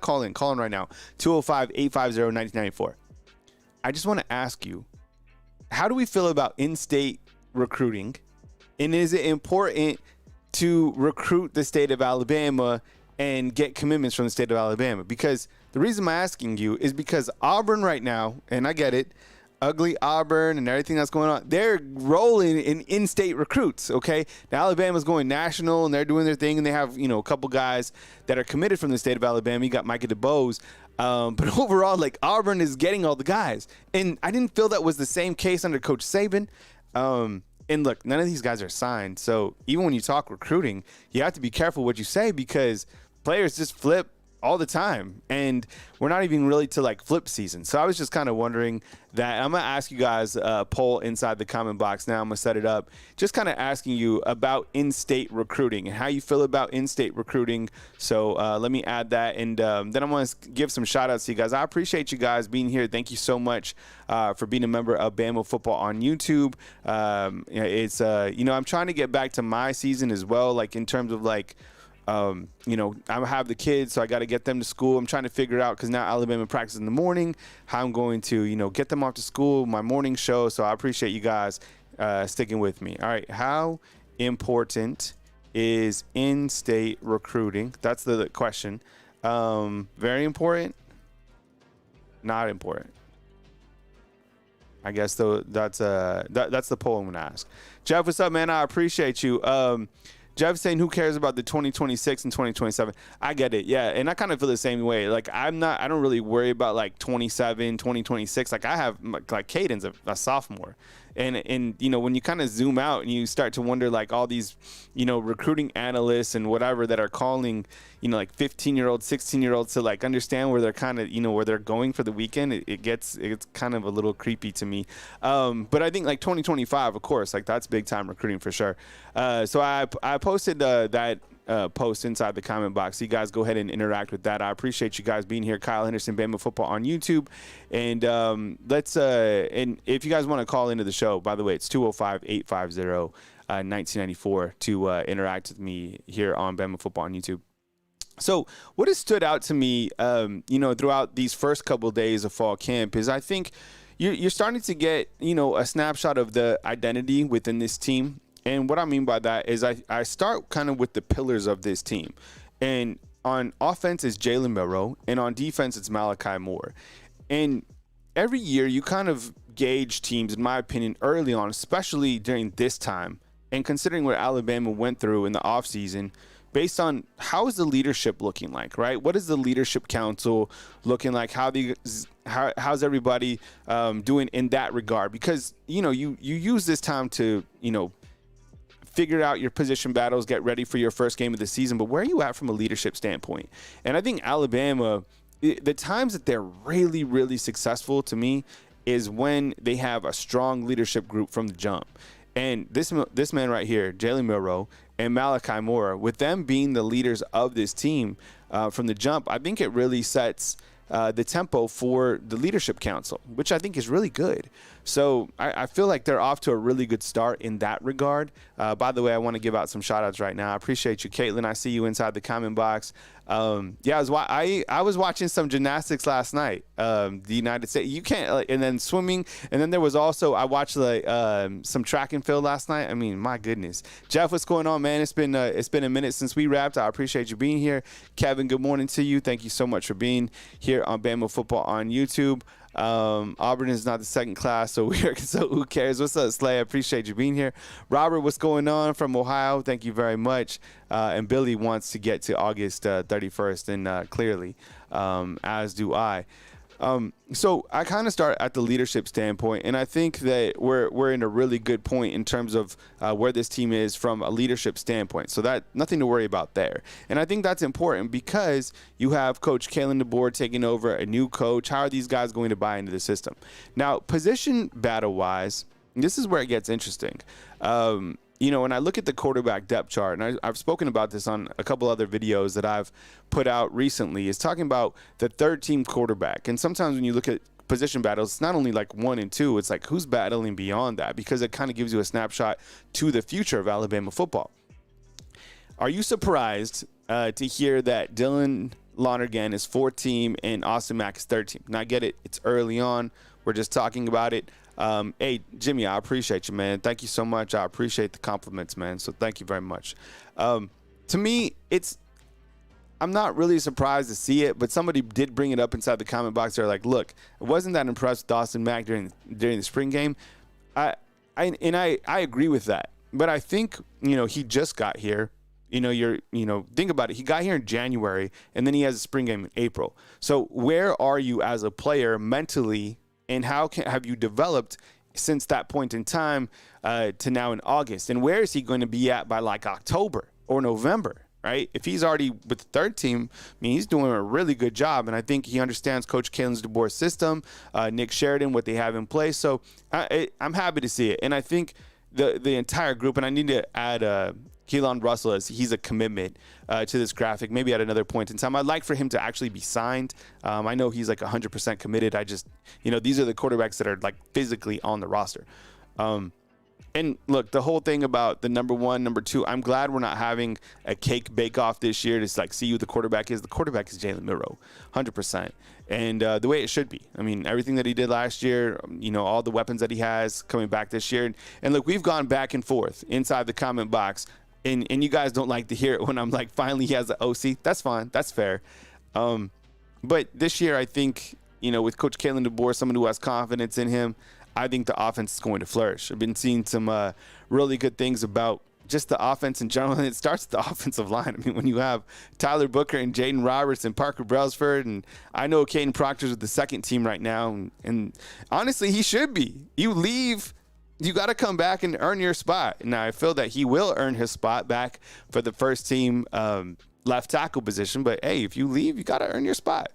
Call in right now, 205-850-1994. I just want to ask you, how do we feel about in-state recruiting? And is it important to recruit the state of Alabama and get commitments from the state of Alabama? Because the reason I'm asking you is because Auburn right now, and I get it, ugly Auburn and everything that's going on, they're rolling in-state recruits, okay? Now, Alabama's going national, and they're doing their thing, and they have, a couple guys that are committed from the state of Alabama. You got Micah DeBose. But overall, like, Auburn is getting all the guys. And I didn't feel that was the same case under Coach Saban. And look, none of these guys are signed. So even when you talk recruiting, you have to be careful what you say because players just flip all the time. And we're not even really to like flip season. So I was just kind of wondering that. I'm going to ask you guys a poll inside the comment box now. I'm going to set it up. Just kind of asking you about in-state recruiting and how you feel about in-state recruiting. So let me add that. And then I'm going to give some shout outs to you guys. I appreciate you guys being here. Thank you so much for being a member of Bama Football on YouTube. It's, I'm trying to get back to my season as well. Like in terms of like, I have the kids, so I got to get them to school. I'm trying to figure out, because now Alabama practices in the morning, how I'm going to, get them off to school, my morning show. So I appreciate you guys sticking with me. All right. How important is in-state recruiting? That's the question. Very important. Not important. I guess that's the poll I'm going to ask. Jeff, what's up, man? I appreciate you. Jeff saying, who cares about the 2026 and 2027? I get it. Yeah. And I kind of feel the same way. Like, I don't really worry about like 27, 2026. Like, I have like Caden's a sophomore. And when you kind of zoom out and you start to wonder, like, all these, recruiting analysts and whatever that are calling, like 15-year-olds, 16-year-olds to like understand where they're kind of, where they're going for the weekend, it's kind of a little creepy to me. But I think like 2025, of course, like that's big time recruiting for sure. So I posted that post inside the comment box. So you guys go ahead and interact with that. I appreciate you guys being here. Kyle Henderson, Bama Football on YouTube. And and if you guys want to call into the show, by the way, it's 205-850-1994 to interact with me here on Bama Football on YouTube. So what has stood out to me, throughout these first couple of days of fall camp is I think you're starting to get, a snapshot of the identity within this team. And what I mean by that is I start kind of with the pillars of this team. And on offense is Jalen Milroe, and on defense it's Malachi Moore. And every year you kind of gauge teams, in my opinion, early on, especially during this time, and considering what Alabama went through in the offseason, based on how is the leadership looking like, right? What is the leadership council looking like? How's everybody doing in that regard? Because, you use this time to, figure out your position battles, get ready for your first game of the season. But where are you at from a leadership standpoint? And I think Alabama, the times that they're really, really successful to me is when they have a strong leadership group from the jump. And this man right here, Jalen Milroe and Malachi Moore, with them being the leaders of this team from the jump, I think it really sets the tempo for the leadership council, which I think is really good. So I feel like they're off to a really good start in that regard. By the way, I want to give out some shout outs right now. I appreciate you, Caitlin. I see you inside the comment box. I was watching some gymnastics last night. The United States, you can't, and then swimming. And then there was also, I watched some track and field last night. I mean, my goodness. Jeff, what's going on, man? It's been a minute since we wrapped. I appreciate you being here. Kevin, good morning to you. Thank you so much for being here on Bama Football on YouTube. Auburn is not the second class, so who cares? What's up, Slay? I appreciate you being here. Robert, what's going on from Ohio? Thank you very much. And Billy wants to get to August 31st, and clearly, as do I. So I kind of start at the leadership standpoint, and I think that we're in a really good point in terms of where this team is from a leadership standpoint. So that nothing to worry about there. And I think that's important because you have Coach Kalen DeBoer taking over, a new coach. How are these guys going to buy into the system? Now, position battle-wise, this is where it gets interesting. When I look at the quarterback depth chart, and I've spoken about this on a couple other videos that I've put out recently, is talking about the third-team quarterback. And sometimes when you look at position battles, it's not only like 1 and 2, it's like who's battling beyond that, because it kind of gives you a snapshot to the future of Alabama football. Are you surprised to hear that Dylan Lonergan is 4th team and Austin Mack is 3rd team. Now I get it. It's early on. We're just talking about it. Hey, Jimmy, I appreciate you, man. Thank you so much. I appreciate the compliments, man. So thank you very much. To me, I'm not really surprised to see it, but somebody did bring it up inside the comment box. They're like, look, I wasn't that impressed with Austin Mack during the spring game. I agree with that. But I think, he just got here. Think about it. He got here in January, and then he has a spring game in April. So where are you as a player mentally, and how have you developed since that point in time to now in August? And where is he going to be at by like October or November? Right? If he's already with the 3rd team, I mean, he's doing a really good job. And I think he understands Coach Kalen DeBoer's system, Nick Sheridan, what they have in place. So I'm happy to see it. And I think the entire group, and I need to add Keelan Russell as he's a commitment to this graphic, maybe at another point in time. I'd like for him to actually be signed. I know he's like 100% committed. I just, these are the quarterbacks that are like physically on the roster. And look, the whole thing about the number 1, number 2, I'm glad we're not having a cake bake-off this year to like see who the quarterback is. The quarterback is Jalen Milroe, 100%. And the way it should be. I mean, everything that he did last year, all the weapons that he has coming back this year. And look, we've gone back and forth inside the comment box. And you guys don't like to hear it when I'm like, finally he has an OC. That's fine. That's fair. But this year, I think, with Coach Kalen DeBoer, someone who has confidence in him, I think the offense is going to flourish. I've been seeing some really good things about just the offense in general, and it starts with the offensive line. I mean, when you have Tyler Booker and Jaden Roberts and Parker Brailsford, and I know Caden Proctor's with the 2nd team right now, and honestly, he should be. You leave, you got to come back and earn your spot. Now, I feel that he will earn his spot back for the 1st team left tackle position, but hey, if you leave, you got to earn your spot.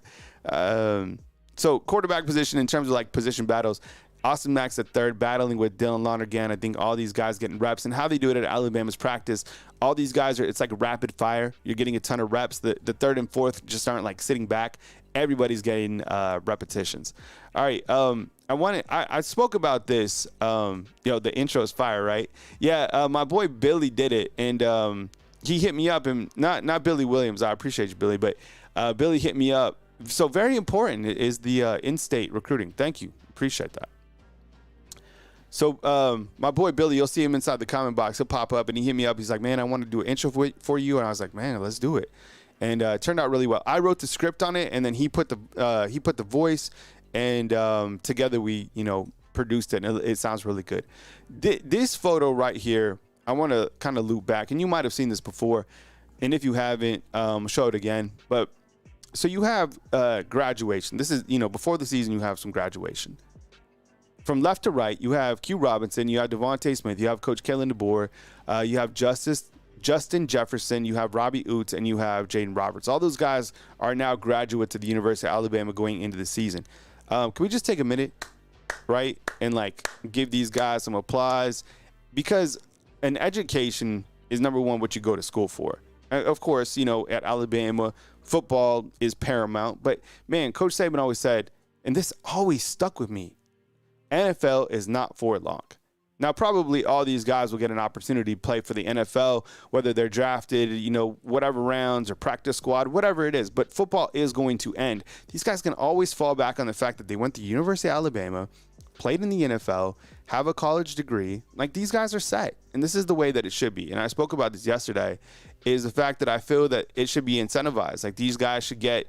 So quarterback position in terms of like position battles, Austin Mack's at 3rd, battling with Dylan Lonergan. I think all these guys getting reps, and how they do it at Alabama's practice, all these guys it's like rapid fire. You're getting a ton of reps. The 3rd and 4th just aren't like sitting back. Everybody's getting repetitions. All right. I spoke about this. The intro is fire, right? Yeah. My boy Billy did it, and he hit me up, and not Billy Williams. I appreciate you, Billy, but Billy hit me up. So very important is the in-state recruiting. Thank you. Appreciate that. So my boy Billy, you'll see him inside the comment box. He'll pop up and he hit me up. He's like, man, I want to do an intro for you. And I was like, man, let's do it. And it turned out really well. I wrote the script on it, and then he put the voice, and together we produced it. And it sounds really good. This photo right here, I want to kind of loop back, and you might have seen this before. And if you haven't, show it again. But so you have graduation. This is before the season, you have some graduation. From left to right, you have Q Robinson, you have Devontae Smith, you have Coach Kalen DeBoer, you have Justin Jefferson, you have Robbie Oots, and you have Jaden Roberts. All those guys are now graduates of the University of Alabama going into the season. Can we just take a minute, right, and like give these guys some applause? Because an education is number one what you go to school for. Of course, at Alabama, football is paramount. But, man, Coach Saban always said, and this always stuck with me, NFL is not for long. Now, probably all these guys will get an opportunity to play for the NFL, whether they're drafted, whatever rounds or practice squad, whatever it is. But football is going to end. These guys can always fall back on the fact that they went to University of Alabama, played in the NFL, have a college degree. Like, these guys are set. And this is the way that it should be. And I spoke about this yesterday, is the fact that I feel that it should be incentivized. Like, these guys should get,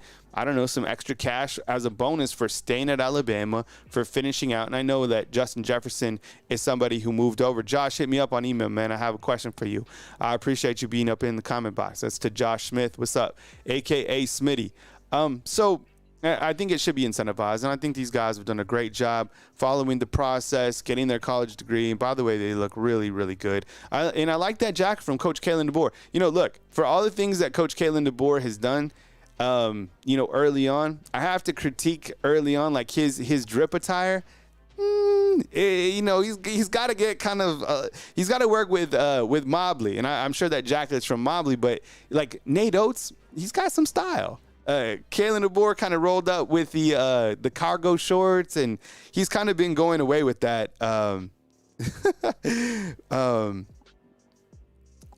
some extra cash as a bonus for staying at Alabama, for finishing out. And I know that Justin Jefferson is somebody who moved over. Josh, hit me up on email, man. I have a question for you. I appreciate you being up in the comment box. That's to Josh Smith. What's up? AKA Smitty. So I think it should be incentivized, and I think these guys have done a great job following the process, getting their college degree. And by the way, they look really, really good. And I like that jacket from Coach Kalen DeBoer. Look, for all the things that Coach Kalen DeBoer has done, early on, I have to critique early on, like his drip attire. He's got to get kind of he's got to work with Mobley, and I'm sure that jacket's from Mobley, but like Nate Oates, he's got some style. Kalen DeBoer kind of rolled up with the cargo shorts, and he's kind of been going away with that.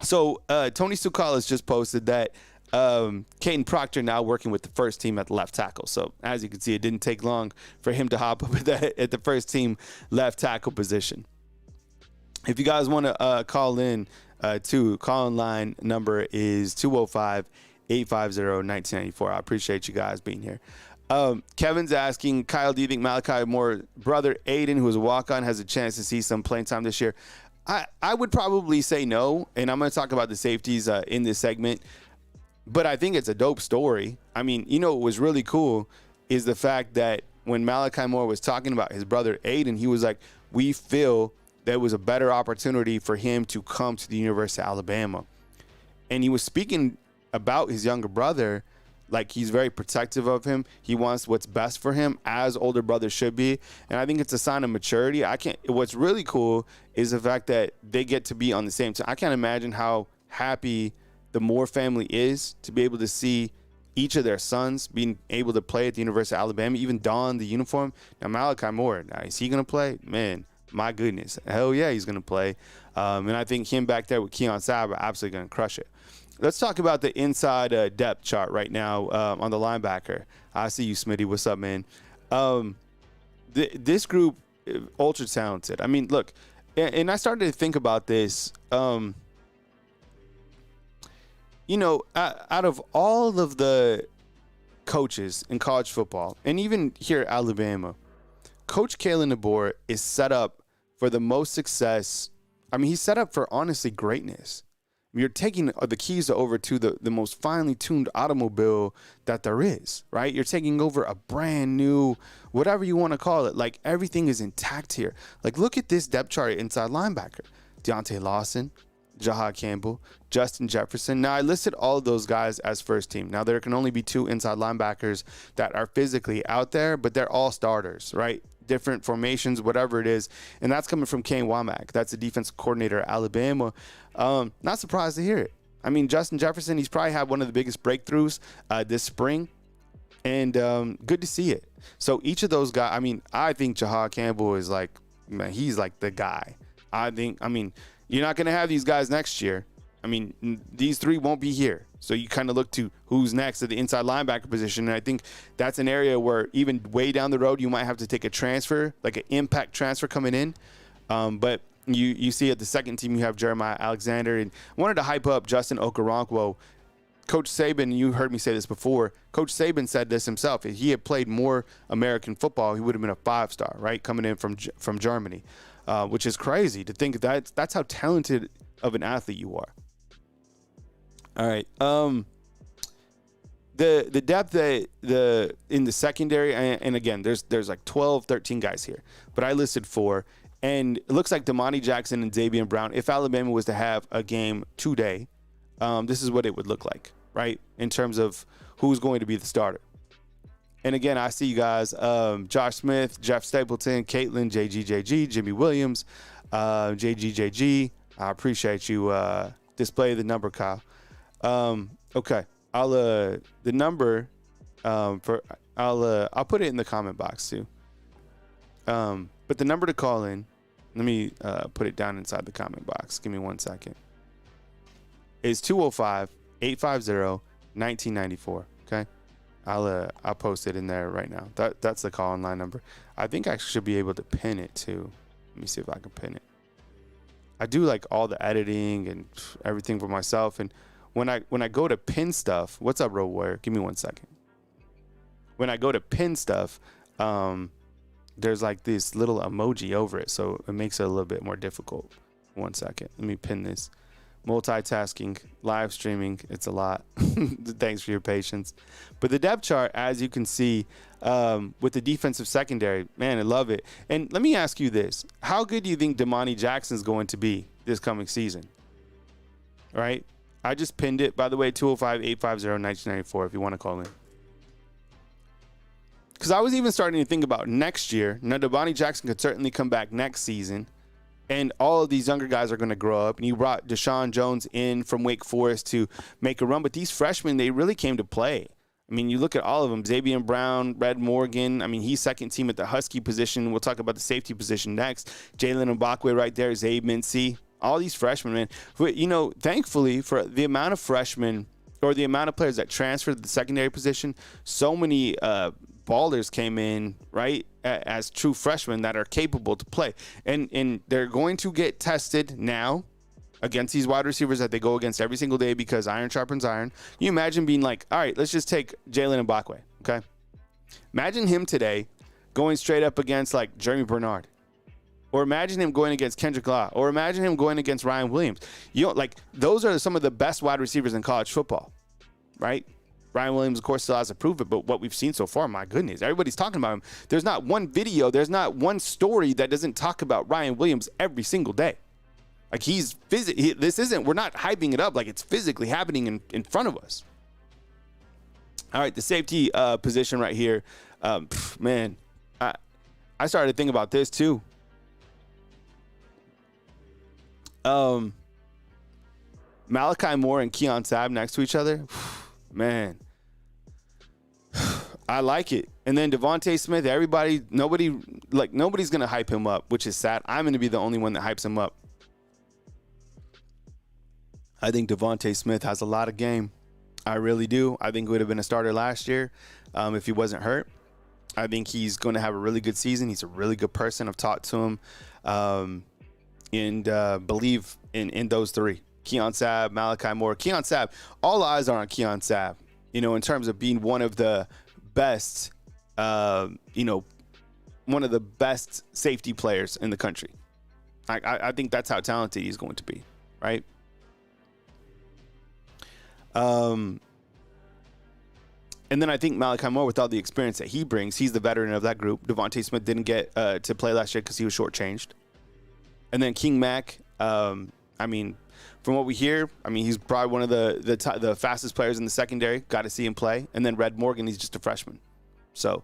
So Tony Sukalis just posted that Caden Proctor now working with the first team at the left tackle. So as you can see, it didn't take long for him to hop up at the first team left tackle position. If you guys want to call in call-in line number is 205-850-1994. I appreciate you guys being here. Kevin's asking, Kyle, do you think Malachi Moore's brother Aiden, who is a walk-on, has a chance to see some playing time this year? I would probably say no, and I'm going to talk about the safeties in this segment. But I think it's a dope story. I mean, what was really cool is the fact that when Malachi Moore was talking about his brother Aiden, he was like, we feel there was a better opportunity for him to come to the University of Alabama. And he was speaking about his younger brother like he's very protective of him. He wants what's best for him, as older brothers should be. And I think it's a sign of maturity. What's really cool is the fact that they get to be on the same team. I can't imagine how happy the Moore family is to be able to see each of their sons being able to play at the University of Alabama, even don the uniform. Now, Malachi Moore, is he going to play? Man, my goodness. Hell yeah, he's going to play. And I think him back there with Keon Sabb are absolutely going to crush it. Let's talk about the inside depth chart right now on the linebacker. I see you, Smitty. What's up, man? This group, ultra talented. I mean, look, and I started to think about this. Out of all of the coaches in college football, and even here at Alabama, Coach Kalen DeBoer is set up for the most success. I mean, he's set up for, honestly, greatness. You're taking the keys over to the most finely tuned automobile that there is, right? You're taking over a brand new, whatever you want to call it. Like, everything is intact here. Like, look at this depth chart inside linebacker. Deontay Lawson, Jahad Campbell, Justin Jefferson. Now, I listed all of those guys as first team. Now, there can only be 2 inside linebackers that are physically out there, but they're all starters, right? Different formations, whatever it is. And that's coming from Kane Womack. That's the defensive coordinator at Alabama. Not surprised to hear it. I mean, Justin Jefferson, he's probably had one of the biggest breakthroughs this spring. And good to see it. So each of those guys, I think Jahad Campbell is like, man, he's like the guy. You're not going to have these guys next year. These 3 won't be here. So you kind of look to who's next at the inside linebacker position. And I think that's an area where even way down the road, you might have to take a transfer, like an impact transfer coming in. But you see at the second team, you have Jeremiah Alexander. And I wanted to hype up Justin Okoronkwo. Coach Saban, you heard me say this before, Coach Saban said this himself. If he had played more American football, he would have been a 5-star, right, coming in from Germany. Which is crazy to think that's how talented of an athlete you are. All right. The depth in the secondary, and again, there's like 12, 13 guys here, but I listed 4, and it looks like Damani Jackson and Xavier Brown. If Alabama was to have a game today, this is what it would look like, right? In terms of who's going to be the starter. And again, I see you guys, Josh Smith, Jeff Stapleton, Caitlin, JGJG, Jimmy Williams, JGJG. I appreciate you display the number, Kyle. Okay, I'll the number I'll put it in the comment box too. But the number to call in, let me put it down inside the comment box. Give me 1 second. Is 205-850-1994. Okay. I'll post it in there right now. That's the call-in line number. I think I should be able to pin it too. Let me see if I can pin it. I do like all the editing and everything for myself. And when I go to pin stuff, what's up, Road Warrior? Give me 1 second. When I go to pin stuff, there's like this little emoji over it, so it makes it a little bit more difficult. 1 second. Let me pin this. Multitasking, live streaming, it's a lot. Thanks for your patience. But the depth chart, as you can see, with the defensive secondary, man, I love it. And let me ask you this. How good do you think Damani Jackson's going to be this coming season? All right? I just pinned it. By the way, 205-850-1994 if you want to call in. Because I was even starting to think about next year. Now, Damani Jackson could certainly come back next season. And all of these younger guys are going to grow up. And you brought Deshaun Jones in from Wake Forest to make a run. But these freshmen, they really came to play. I mean, you look at all of them. Xavier Brown, Red Morgan. I mean, he's second team at the Husky position. We'll talk about the safety position next. Jalen Mbakwe right there. Zabe Mincy. All these freshmen, man. You know, thankfully, for the amount of freshmen or the amount of players that transferred to the secondary position, so many ballers came in, right, as true freshmen that are capable to play. And they're going to get tested now against these wide receivers that they go against every single day because iron sharpens iron. Can you imagine being like, all right, let's just take Jalen Mbakwe, okay? Imagine him today going straight up against, like, Jeremy Bernard. Or imagine him going against Kendrick Law. Or imagine him going against Ryan Williams. You know, like, those are some of the best wide receivers in college football, right? Ryan Williams, of course, still has to prove it, but what we've seen so far, my goodness, everybody's talking about him. There's not one video, there's not one story that doesn't talk about Ryan Williams every single day. Like, we're not hyping it up, like it's physically happening in front of us. All right, the safety position right here, man, I started to think about this too. Malachi Moore and Keon Sabb next to each other, man, I like it. And then Devontae Smith, nobody's gonna hype him up, which is sad. I'm gonna be the only one that hypes him up. I think Devontae Smith has a lot of game. I really do. I think he would have been a starter last year if he wasn't hurt. I think he's going to have a really good season. He's a really good person. I've talked to him and believe in those three. Keon Sabb, Malachi Moore. Keon Sabb, all eyes are on Keon Sabb, you know, in terms of being one of the best, one of the best safety players in the country. I think that's how talented he's going to be, right? And then I think Malachi Moore, with all the experience that he brings, he's the veteran of that group. Devontae Smith didn't get to play last year because he was shortchanged. And then King Mack, from what we hear, he's probably one of the fastest players in the secondary. Got to see him play. And then Red Morgan, he's just a freshman. So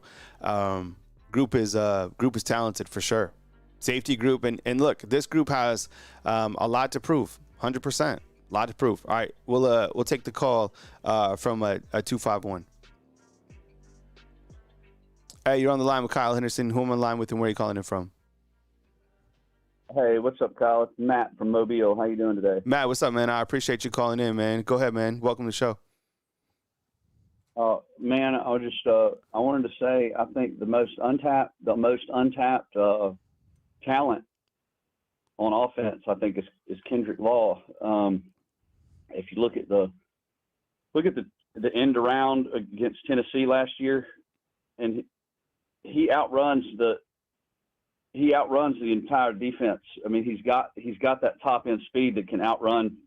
group is talented for sure. Safety group, and look, this group has a lot to prove. 100%. A lot to prove. All right, we'll take the call from a 251. Hey, you're on the line with Kyle Henderson. Who am I on the line with, and where are you calling in from? Hey, what's up, Kyle? It's Matt from Mobile. How you doing today? Matt, what's up, man? I appreciate you calling in, man. Go ahead, man. Welcome to the show. Man, I wanted to say I think the most untapped talent on offense, I think, is Kendrick Law. If you look at the end around against Tennessee last year, and he outruns the entire defense. He's got that top end speed that can outrun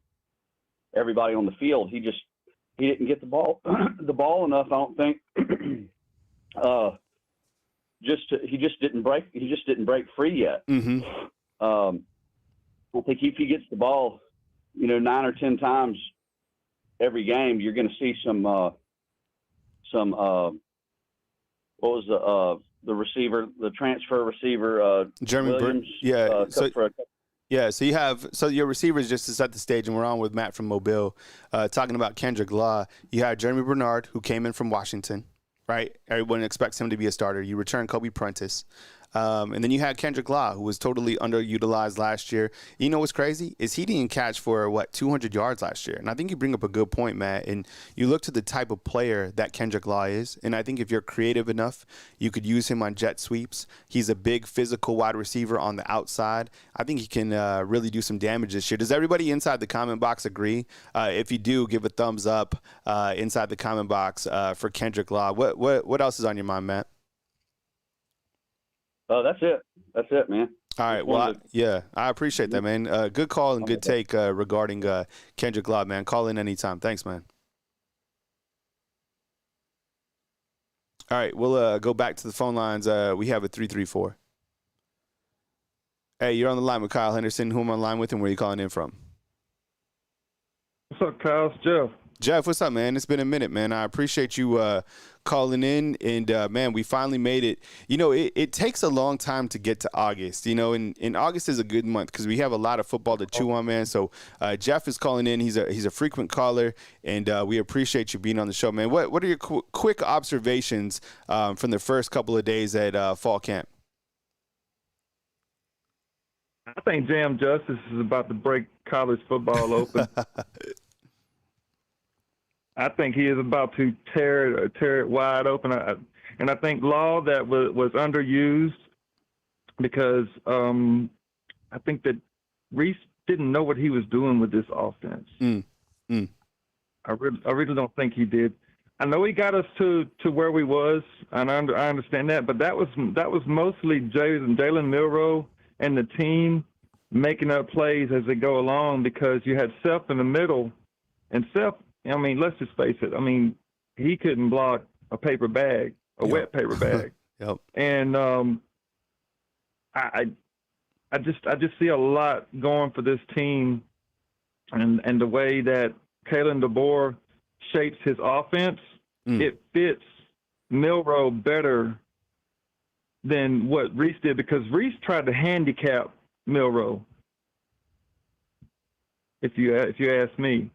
everybody on the field. He didn't get the ball enough, I don't think. He just didn't break free yet. Mm-hmm. I think if he gets the ball, 9 or 10 times every game, you're going to see some what was the receiver, the transfer receiver, Jeremy Williams. So your receivers, just to set the stage, and we're on with Matt from Mobile, talking about Kendrick Law. You had Jeremy Bernard, who came in from Washington, right? Everyone expects him to be a starter. You return Kobe Prentice. And then you had Kendrick Law, who was totally underutilized last year. You know what's crazy is he didn't catch for 200 yards last year. And I think you bring up a good point, Matt. And you look to the type of player that Kendrick Law is. And I think if you're creative enough, you could use him on jet sweeps. He's a big physical wide receiver on the outside. I think he can really do some damage this year. Does everybody inside the comment box agree? If you do, give a thumbs up inside the comment box for Kendrick Law. What else is on your mind, Matt? That's it, man. All right. Well, I appreciate that, man. Good call and good take regarding Kendrick Law, man. Call in anytime. Thanks, man. All right. We'll go back to the phone lines. We have a 334. Hey, you're on the line with Kyle Henderson. Who am I on the line with, and where are you calling in from? What's up, Kyle? It's Jeff. Jeff, what's up, man? It's been a minute, man. I appreciate you calling in, and man, we finally made it. It takes a long time to get to August, and August is a good month because we have a lot of football to chew on, man. So Jeff is calling in. He's a frequent caller, and we appreciate you being on the show, man. What are your quick observations from the first couple of days at fall camp? I think Jam Justice is about to break college football open. I think he is about to tear it wide open. And I think Law that was underused because I think that Reese didn't know what he was doing with this offense. I really don't think he did. I know he got us to where we was, and I understand that, but that was mostly Jalen Milroe and the team making up plays as they go along, because you had Seth in the middle, and Seth, I mean, let's just face it. I mean, he couldn't block a paper bag, wet paper bag. Yep. And I just see a lot going for this team, and the way that Kalen DeBoer shapes his offense, it fits Milroe better than what Reese did, because Reese tried to handicap Milroe. If you ask me,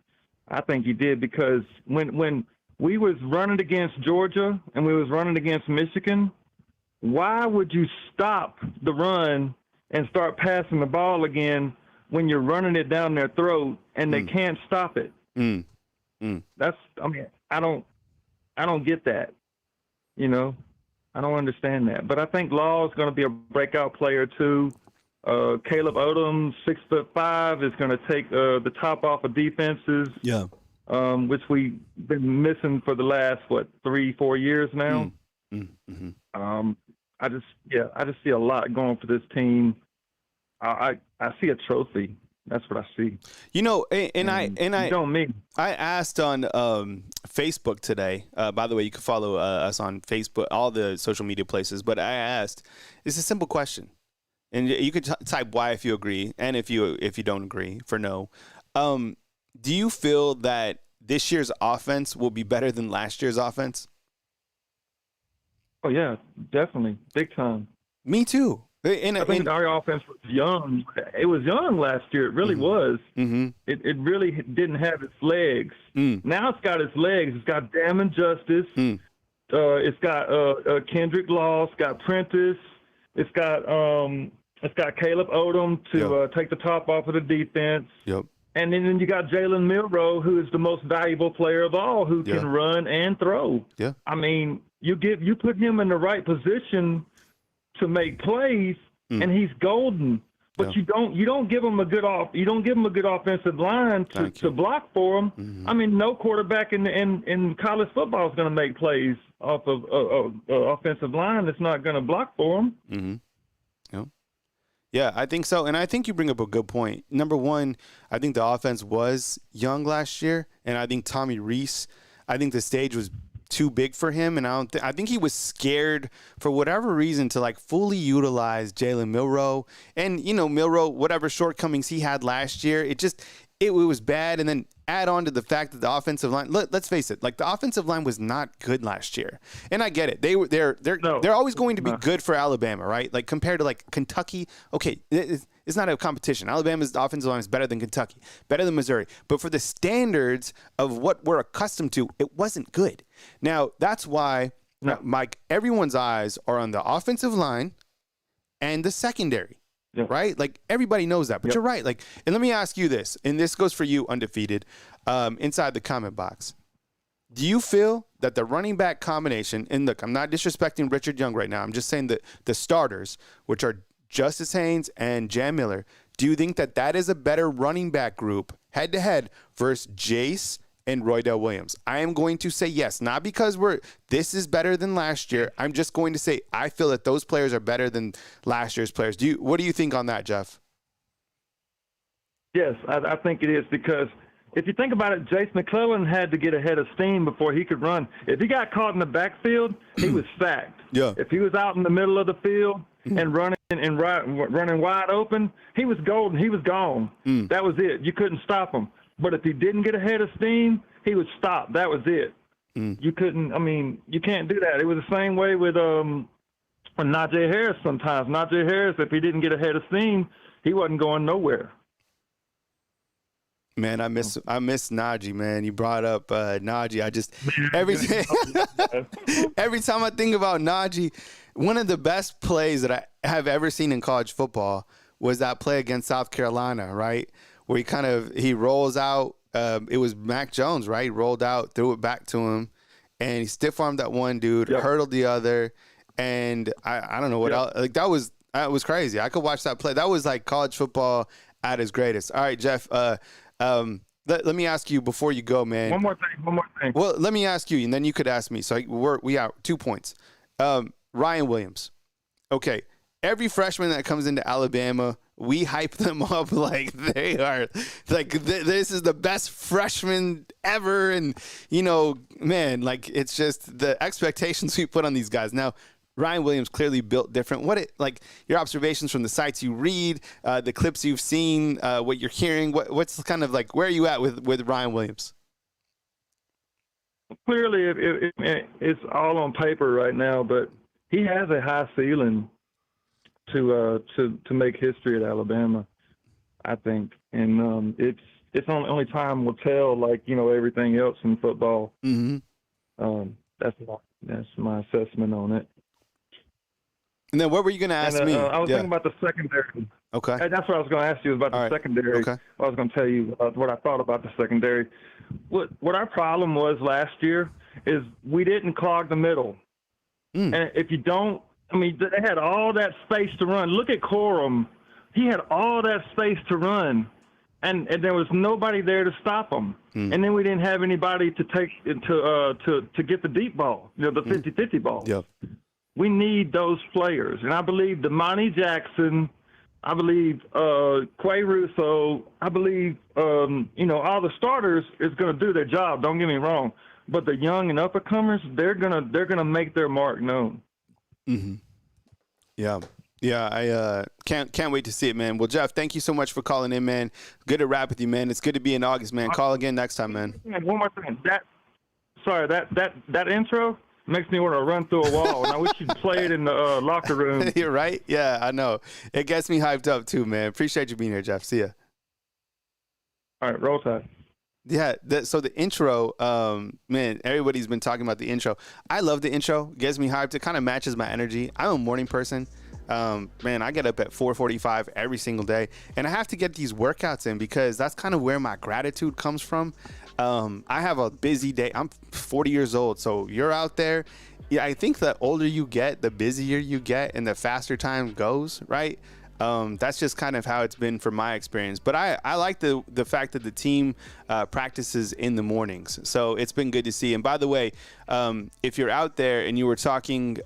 I think he did, because when we was running against Georgia and we was running against Michigan, why would you stop the run and start passing the ball again when you're running it down their throat and they can't stop it? That's, I mean, I don't get that. You know, I don't understand that. But I think Law is going to be a breakout player too. Caleb Odom, 6'5", is going to take the top off of defenses. Yeah. Which we've been missing for the last 3-4 years now. I just see a lot going for this team. I see a trophy. That's what I see. You know, I asked on Facebook today. By the way, you can follow us on Facebook, all the social media places. But I asked, it's a simple question, and you could type Y if you agree, and if you don't agree, for no. Do you feel that this year's offense will be better than last year's offense? Oh yeah, definitely, big time. Me too. I think our offense was young. It was young last year. It really was. It really didn't have its legs. Now it's got its legs. It's got Damon Justice. It's got Kendrick Law. It's got Prentice. It's got Caleb Odom to take the top off of the defense. Yep. And then you got Jalen Milroe, who is the most valuable player of all, who can run and throw. Yeah. I mean, you put him in the right position to make plays, and he's golden. But you don't give him a good offensive line to block for him. I mean, no quarterback in college football is going to make plays off of offensive line that's not going to block for him. Yeah, I think so. And I think you bring up a good point. Number one, I think the offense was young last year, and I think Tommy Reese, I think the stage was too big for him, and I think he was scared for whatever reason to fully utilize Jalen Milroe. And Milroe, whatever shortcomings he had last year, it was bad. And then add on to the fact that the offensive line, let's face it, the offensive line was not good last year. And I get it. They're always going to be good for Alabama, right? Compared to Kentucky, okay, it's not a competition. Alabama's offensive line is better than Kentucky, better than Missouri. But for the standards of what we're accustomed to, it wasn't good. Now, that's why, Mike, everyone's eyes are on the offensive line and the secondary. Yeah. Right? Everybody knows that. But you're right. And let me ask you this, and this goes for you, Undefeated, inside the comment box. Do you feel that the running back combination, and look, I'm not disrespecting Richard Young right now. I'm just saying that the starters, which are Justice Haynes and Jam Miller, do you think that is a better running back group head-to-head versus Jace and Roydell Williams? I am going to say yes, not because this is better than last year. I'm just going to say I feel that those players are better than last year's players. What do you think on that, Jeff? Yes, I think it is, because if you think about it, Jace McClellan had to get ahead of steam before he could run. If he got caught in the backfield, he was sacked. Yeah. If he was out in the middle of the field and running wide open, he was golden. He was gone. That was it. You couldn't stop him. But if he didn't get ahead of steam, he would stop. That was it. You couldn't. I mean, you can't do that. It was the same way with Najee Harris. Sometimes Najee Harris, if he didn't get ahead of steam, he wasn't going nowhere. Man, I miss Najee, man. You brought up Najee. Every time I think about Najee, one of the best plays that I have ever seen in college football was that play against South Carolina, right? Where he rolls out it was Mac Jones, right? Rolled out, threw it back to him, and he stiff armed that one dude, hurdled the other, and I don't know what else. Like that was crazy. I could watch that play. That was like college football at its greatest. All right, Jeff. Let me ask you before you go, man. One more thing. Well, let me ask you, and then you could ask me. So we have 2 points. Ryan Williams. Okay, every freshman that comes into Alabama, we hype them up like they are like this is the best freshman ever, and man, like it's just the expectations we put on these guys. Now, Ryan Williams clearly built different. Like your observations from the sites you read, the clips you've seen, what you're hearing, what's kind of like, where are you at with Ryan Williams? Clearly, it's all on paper right now, but he has a high ceiling to make history at Alabama, I think, and it's only time will tell, like everything else in football. Mm-hmm. That's my assessment on it. And then what were you going to ask me? I was thinking about the secondary. Okay. That's what I was going to ask you about the secondary. Okay. I was going to tell you what I thought about the secondary. What our problem was last year is we didn't clog the middle. And if you don't, they had all that space to run. Look at Corum. He had all that space to run, and there was nobody there to stop him. And then we didn't have anybody to take to get the deep ball, the 50-50 ball. Yep. We need those players. And I believe Damani Jackson, I believe Quay Russo, I believe, all the starters is going to do their job. Don't get me wrong. But the young and up-and-comers, they're gonna make their mark known. Mm-hmm. Yeah. I can't wait to see it, man. Well, Jeff, thank you so much for calling in, man. Good to rap with you, man. It's good to be in August, man. Call again next time, man. One more thing. That intro makes me want to run through a wall, and I wish you'd play it in the locker room. You're right. Yeah, I know. It gets me hyped up too, man. Appreciate you being here, Jeff. See ya. All right, roll tide. Yeah, so the intro, man, everybody's been talking about the intro. I love the intro. It gets me hyped. It kind of matches my energy. I'm a morning person. Man, I get up at 4:45 every single day, and I have to get these workouts in because that's kind of where my gratitude comes from. I have a busy day. I'm 40 years old, so you're out there. Yeah, I think the older you get, the busier you get, and the faster time goes, right? That's just kind of how it's been from my experience. But I like the fact that the team practices in the mornings. So it's been good to see. And by the way, if you're out there and you were talking,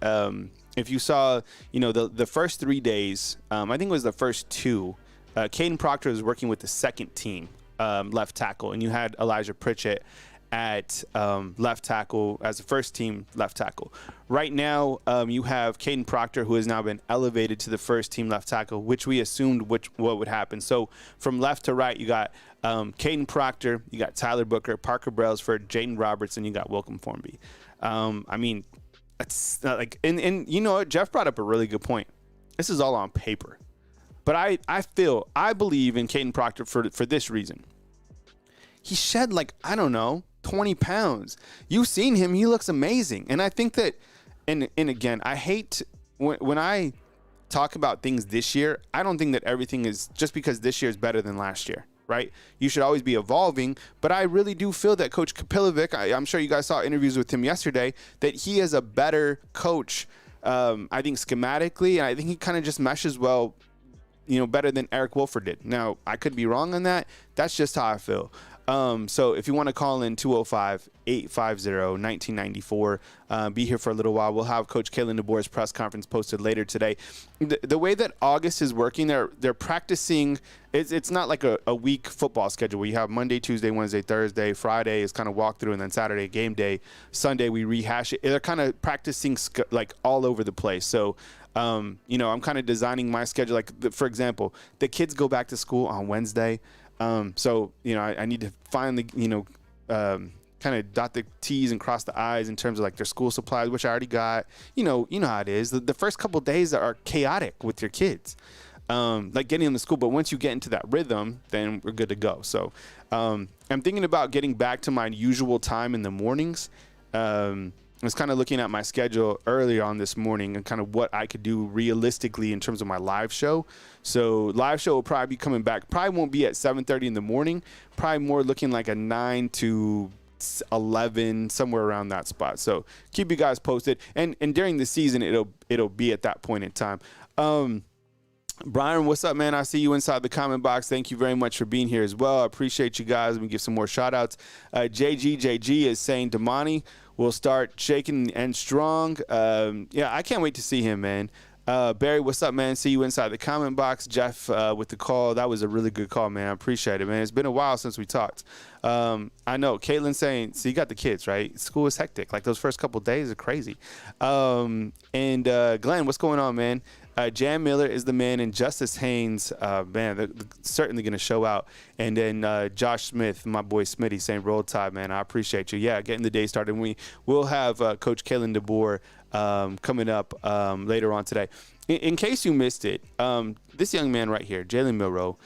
if you saw, the first 3 days, I think it was the first 2, Caden Proctor was working with the second team left tackle. And you had Elijah Pritchett at left tackle as the first team left tackle. Right now, you have Caden Proctor, who has now been elevated to the first team left tackle, which we assumed what would happen. So from left to right, you got Caden Proctor, you got Tyler Booker, Parker Brailsford, Jaden Roberts, and you got Welcome Formby. It's not like, and you know what? Jeff brought up a really good point. This is all on paper. But I believe in Caden Proctor for this reason. He shed 20 pounds. You've seen him. He looks amazing. And I think that, and again, I hate when I talk about things this year, I don't think that everything is just because this year is better than last year, right? You should always be evolving. But I really do feel that Coach Kapilovic, I'm sure you guys saw interviews with him yesterday, that he is a better coach, I think schematically. And I think he kind of just meshes well, better than Eric Wolford did. Now, I could be wrong on that. That's just how I feel. So if you want to call in 205-850-1994, be here for a little while. We'll have Coach Kalen DeBoer's press conference posted later today. The way that August is working, they're practicing. It's not like a week football schedule where you have Monday, Tuesday, Wednesday, Thursday, Friday is kind of walkthrough, and then Saturday game day. Sunday we rehash it. They're kind of practicing all over the place. So I'm kind of designing my schedule. For example, the kids go back to school on Wednesday. So I need to finally, kind of dot the T's and cross the I's in terms of their school supplies, which I already got. You know how it is. The first couple of days are chaotic with your kids, getting them to school. But once you get into that rhythm, then we're good to go. So I'm thinking about getting back to my usual time in the mornings. was kind of looking at my schedule earlier on this morning and kind of what I could do realistically in terms of my live show. So live show will probably be coming back. Probably won't be at 7:30 in the morning. Probably more looking like a 9 to 11, somewhere around that spot. So keep you guys posted. And during the season, it'll be at that point in time. Brian, what's up, man? I see you inside the comment box. Thank you very much for being here as well. I appreciate you guys. Let me give some more shout outs. JG is saying Damani will start shaking and strong. Yeah, I can't wait to see him, man. Barry, what's up, man? See you inside the comment box. Jeff with the call. That was a really good call, man. I appreciate it, man. It's been a while since we talked. I know. Caitlin saying, so you got the kids, right? School is hectic. Like those first couple of days are crazy. And Glenn, what's going on, man? Jan Miller is the man, and Justice Haynes, man, they're certainly going to show out. And then Josh Smith, my boy Smitty, saying roll tide, man. I appreciate you. Yeah, getting the day started. We'll have Coach Kalen DeBoer coming up later on today. In case you missed it, this young man right here, Jalen Milroe,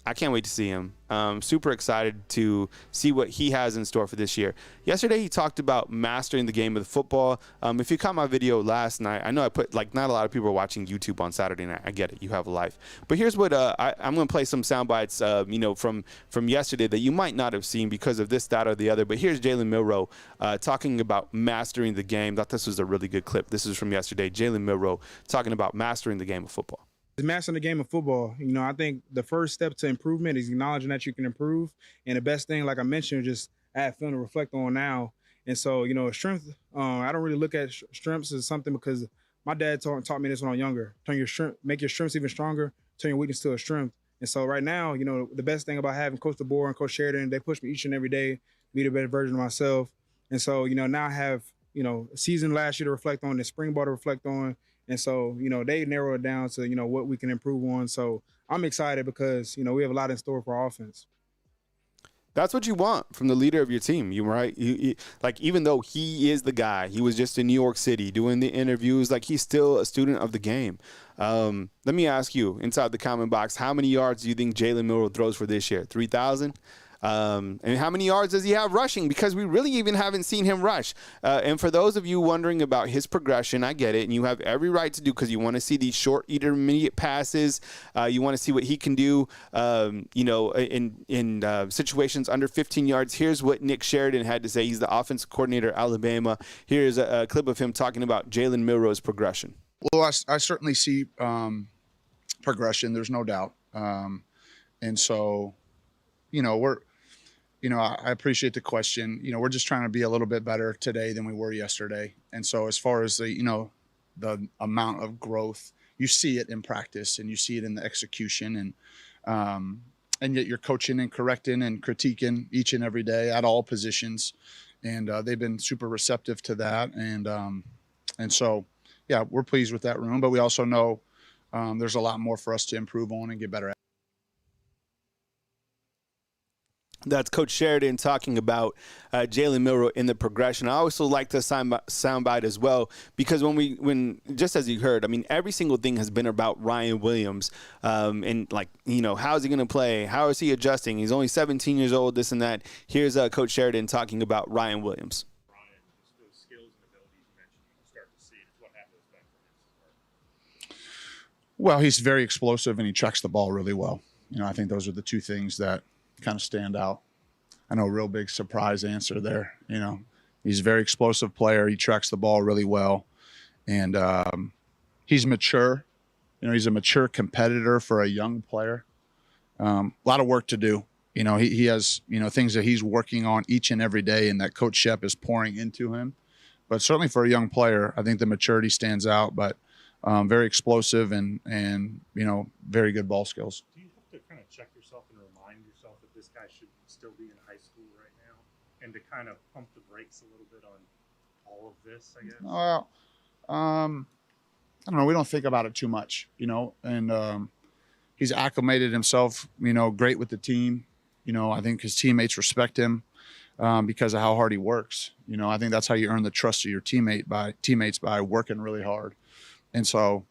I can't wait to see him. Super excited to see what he has in store for this year. Yesterday, he talked about mastering the game of the football. If you caught my video last night, I know I put, like, not a lot of people are watching YouTube on Saturday night. I get it. You have a life. But here's what I'm going to play some sound bites, from yesterday that you might not have seen because of this, that, or the other. But here's Jalen Milroe talking about mastering the game. Thought this was a really good clip. This is from yesterday. Jalen Milroe talking about mastering the game of football. Mastering the game of football. I think the first step to improvement is acknowledging that you can improve. And the best thing, like I mentioned, just add film to reflect on now. And so, strength, I don't really look at strengths as something because my dad taught me this when I was younger. Make your strengths even stronger, turn your weakness to a strength. And so right now, the best thing about having Coach DeBoer and Coach Sheridan, they push me each and every day to be the better version of myself. And so, now I have, a season last year to reflect on, the spring ball to reflect on. And so, they narrow it down to, what we can improve on. So I'm excited because, we have a lot in store for our offense. That's what you want from the leader of your team, right? Like, even though he is the guy, he was just in New York City doing the interviews, like he's still a student of the game. Let me ask you, inside the comment box, how many yards do you think Jalen Milroe throws for this year? 3,000? And how many yards does he have rushing? Because we really even haven't seen him rush. And for those of you wondering about his progression, I get it. And you have every right to do because you want to see these short, intermediate passes. You want to see what he can do, in situations under 15 yards. Here's what Nick Sheridan had to say. He's the offensive coordinator at Alabama. Here's a clip of him talking about Jalen Milroe's progression. Well, I certainly see progression. There's no doubt. And so, I appreciate the question. We're just trying to be a little bit better today than we were yesterday. And so as far as the amount of growth, you see it in practice and you see it in the execution and yet you're coaching and correcting and critiquing each and every day at all positions. And they've been super receptive to that. And so, yeah, we're pleased with that room, but we also know there's a lot more for us to improve on and get better at. That's Coach Sheridan talking about Jalen Milroe in the progression. I also like the soundbite as well because when just as you heard, I mean, every single thing has been about Ryan Williams and how's he going to play? How is he adjusting? He's only 17 years old, this and that. Here's Coach Sheridan talking about Ryan Williams. Ryan, just those skills and abilities you mentioned, you can start to see it. What happens back from his start. Well, he's very explosive and he tracks the ball really well. I think those are the two things that kind of stand out. I know a real big surprise answer there. He's a very explosive player. He tracks the ball really well. And he's mature. He's a mature competitor for a young player. A lot of work to do. He has, things that he's working on each and every day and that Coach Shep is pouring into him. But certainly for a young player, I think the maturity stands out, but very explosive and very good ball skills. Do you have to kind of check yourself and remind yourself that this guy should still be in high school right now and to kind of pump the brakes a little bit on all of this, I guess? Well, I don't know. We don't think about it too much, and he's acclimated himself, great with the team. I think his teammates respect him because of how hard he works. I think that's how you earn the trust of your teammates by working really hard. And so,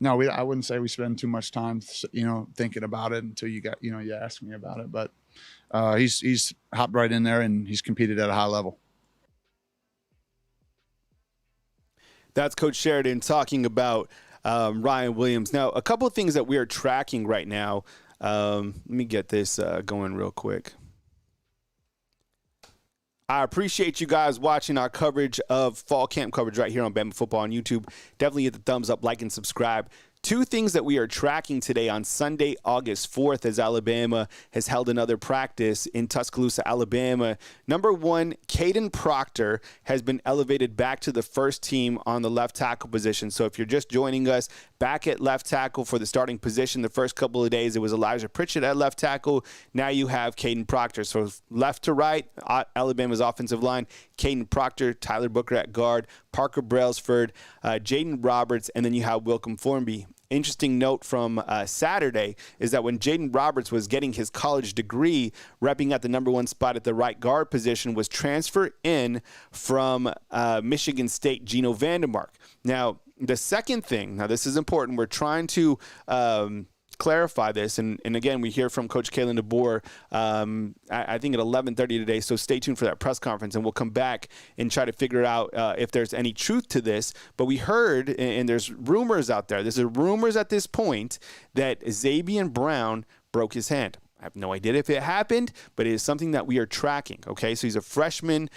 no, I wouldn't say we spend too much time, thinking about it until you asked me about it. But he's hopped right in there and he's competed at a high level. That's Coach Sheridan talking about Ryan Williams. Now, a couple of things that we are tracking right now. Let me get this going real quick. I appreciate you guys watching our coverage of fall camp coverage right here on Bama Football on YouTube. Definitely hit the thumbs up, like, and subscribe. Two things that we are tracking today on Sunday, August 4th, as Alabama has held another practice in Tuscaloosa, Alabama. Number one, Caden Proctor has been elevated back to the first team on the left tackle position. So if you're just joining us, back at left tackle for the starting position the first couple of days, it was Elijah Pritchett at left tackle. Now you have Caden Proctor. So left to right, Alabama's offensive line, Caden Proctor, Tyler Booker at guard, Parker Brailsford, Jaden Roberts, and then you have Wilcom Formby. Interesting note from Saturday is that when Jaden Roberts was getting his college degree, repping at the number one spot at the right guard position, was transferred in from Michigan State, Geno Vandermark. Now, the second thing, now this is important, we're trying to clarify this, and again, we hear from Coach Kalen DeBoer, I think at 11:30 today, so stay tuned for that press conference, and we'll come back and try to figure out if there's any truth to this. But we heard, and there's rumors out there, there's rumors at this point that Zabian Brown broke his hand. I have no idea if it happened, but it is something that we are tracking, okay? So he's a freshman,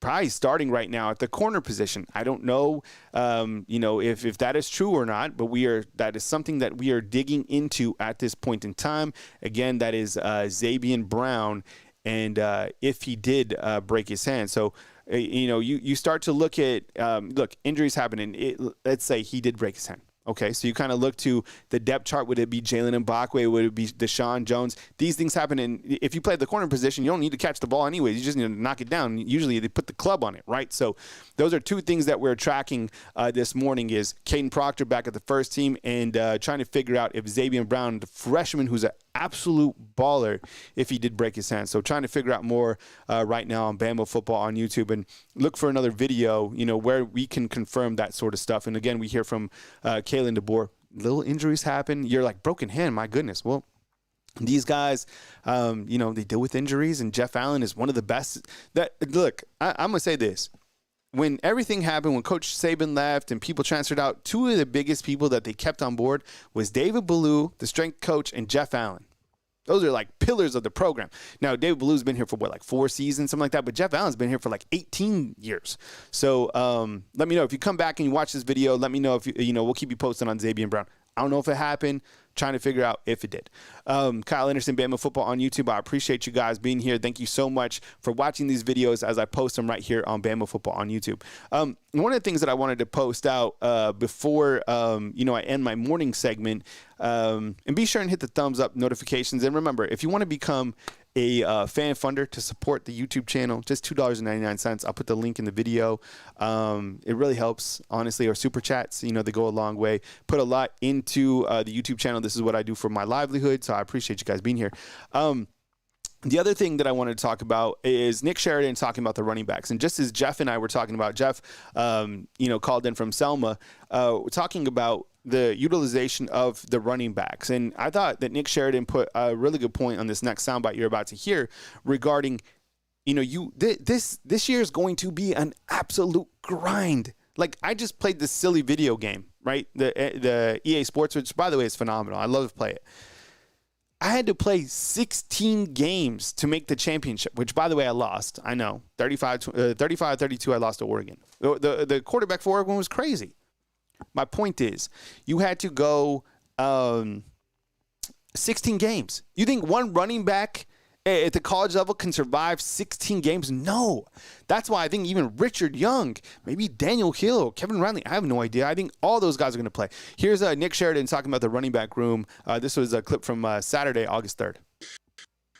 probably starting right now at the corner position. I don't know, if that is true or not, but that is something that we are digging into at this point in time. Again, that is Zabian Brown, and if he did break his hand. So, you start to look at, injuries happen, let's say he did break his hand. Okay, so you kind of look to the depth chart. Would it be Jalen Mbakwe? Would it be Deshaun Jones? These things happen, and if you play the corner position, you don't need to catch the ball anyways. You just need to knock it down. Usually they put the club on it, right? So those are two things that we're tracking this morning is Caden Proctor back at the first team and trying to figure out if Zabian Brown, the freshman who's an absolute baller, if he did break his hand. So trying to figure out more right now on Bama Football on YouTube, and look for another video, where we can confirm that sort of stuff. And again, we hear from Kalen DeBoer, little injuries happen. You're like, broken hand, my goodness. Well, these guys, they deal with injuries, and Jeff Allen is one of the best. I'm going to say this. When everything happened, when Coach Saban left and people transferred out, two of the biggest people that they kept on board was David Ballou, the strength coach, and Jeff Allen. Those are like pillars of the program. Now, David Ballou's been here for 4 seasons, something like that, but Jeff Allen's been here for 18 years. So let me know if you come back and you watch this video. Let me know if we'll keep you posted on Zabian Brown. I don't know if it happened. Trying to figure out if it did. Kyle Anderson, Bama Football on YouTube. I appreciate you guys being here. Thank you so much for watching these videos as I post them right here on Bama Football on YouTube. One of the things that I wanted to post out before I end my morning segment, and be sure and hit the thumbs up notifications. And remember, if you want to become a fan funder to support the YouTube channel, just $2.99. I'll put the link in the video. It really helps, honestly. Our super chats, they go a long way. Put a lot into the YouTube channel. This is what I do for my livelihood, so I appreciate you guys being here. The other thing that I wanted to talk about is Nick Sheridan talking about the running backs. And just as Jeff and I were talking about, Jeff, called in from Selma, talking about the utilization of the running backs. And I thought that Nick Sheridan put a really good point on this next soundbite you're about to hear regarding, this year is going to be an absolute grind. Like, I just played this silly video game, right? The EA Sports, which, by the way, is phenomenal. I love to play it. I had to play 16 games to make the championship, which, by the way, I lost. I know. 35-32, I lost to Oregon. The quarterback for Oregon was crazy. My point is, you had to go 16 games. You think one running back at the college level can survive 16 games? No. That's why I think even Richard Young, maybe Daniel Hill, Kevin Riley, I have no idea. I think all those guys are going to play. Here's Nick Sheridan talking about the running back room. This was a clip from Saturday, August 3rd.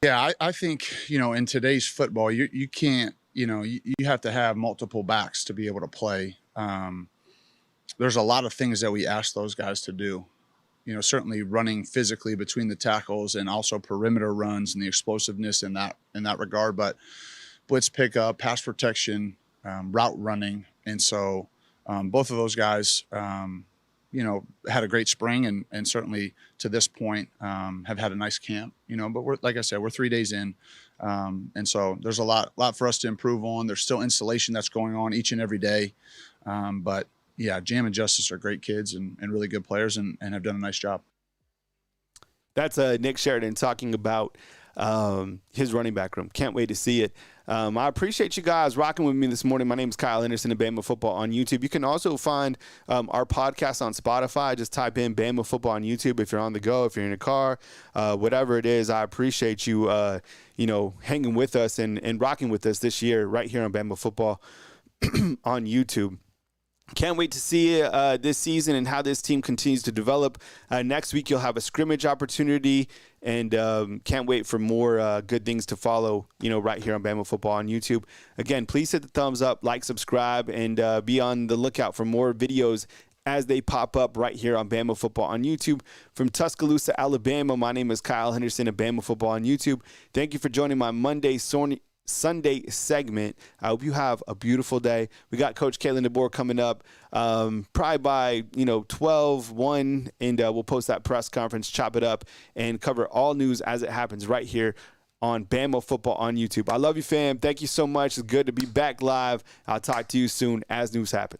Yeah, I think, in today's football, you can't, you have to have multiple backs to be able to play. There's a lot of things that we ask those guys to do. Certainly running physically between the tackles and also perimeter runs and the explosiveness in that regard. But blitz pickup, pass protection, route running. And so both of those guys, had a great spring and certainly to this point have had a nice camp. But like I said, we're 3 days in. And so there's a lot for us to improve on. There's still installation that's going on each and every day. But yeah, Jam and Justice are great kids and really good players and have done a nice job. That's Nick Sheridan talking about his running back room. Can't wait to see it. I appreciate you guys rocking with me this morning. My name is Kyle Henderson of Bama Football on YouTube. You can also find our podcast on Spotify. Just type in Bama Football on YouTube if you're on the go, if you're in a car, whatever it is. I appreciate you, hanging with us and rocking with us this year right here on Bama Football on YouTube. Can't wait to see this season and how this team continues to develop. Next week, you'll have a scrimmage opportunity, and can't wait for more good things to follow, right here on Bama Football on YouTube. Again, please hit the thumbs up, like, subscribe, and be on the lookout for more videos as they pop up right here on Bama Football on YouTube. From Tuscaloosa, Alabama, my name is Kyle Henderson of Bama Football on YouTube. Thank you for joining my Sunday segment. I hope you have a beautiful day. We got Coach Kalen DeBoer coming up probably by 12, 1, and we'll post that press conference, chop it up, and cover all news as it happens right here on Bama Football on YouTube. I love you, fam. Thank you so much. It's good to be back live. I'll talk to you soon as news happens.